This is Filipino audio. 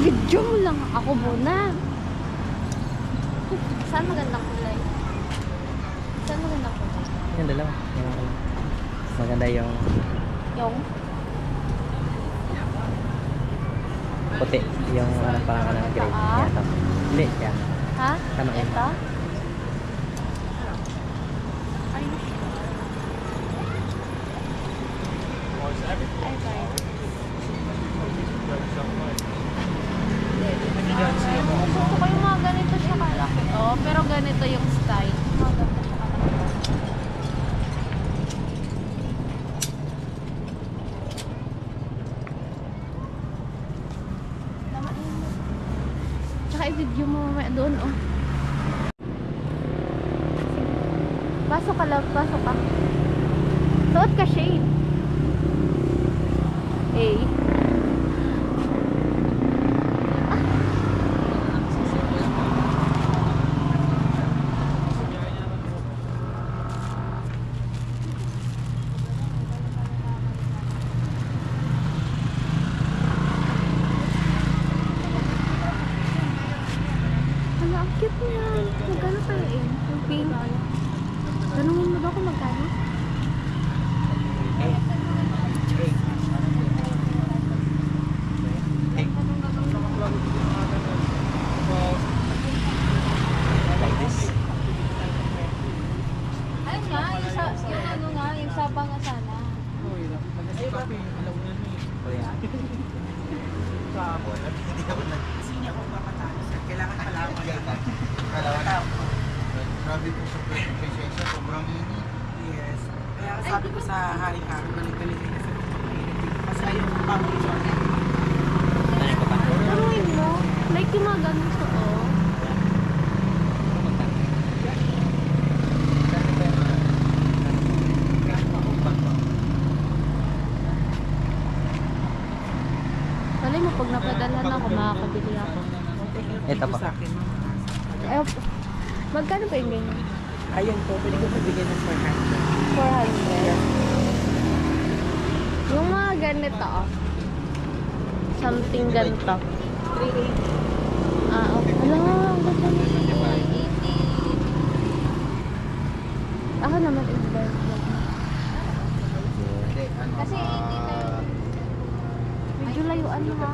Video mo lang ako muna. Saan magandang kulay? Saan magandang kulay? Yung dalawa. Yung ano. Maganda yung Yung? puti. Yung ano parang ano gray. Ah? Yan to. Hindi, yan. Ha? Tama yun. Ito? Ay, ay, fine. Gusto ko yung mga ganito siya kalaki. Oh, pero ganito yung style. Mga ganito siya kalaki. Lamain mo. Tsaka i-video mo mamaya doon, oh. Pasok ka, love. Pasok ka. Suot ka shade. Hey. Hala, ang cute niya. Magkano kaya eh? Yung pink. Tanungin mo daw kung magkano? Like this. Ayun nga, yung ano nga, yung sapa nga sana. Kuya. Sino ako papatalo sir? Kailangan pala ako mag-iba. Grabe po sa presensya, sobrang init. Yes. Kaya sabi ko sa hari-hari, balik-balik na sa kasi ayaw ko pa mo siya. Tanungin mo, like yung mga ganun suot. Talay mo, pag napadalhan ako, makakabili ako. Ito pa. Sa akin, mama. Eh, magkano pa yung ganyan? Ayun po, pwede ko pabigyan ng 400. Yung mga ganito, oh. Something ganito. 380. Ah, okay. Alam, ang ganda nito. Ako naman is very good. Hindi, ano, Kasi hindi tayo. Medyo layuan mo ha.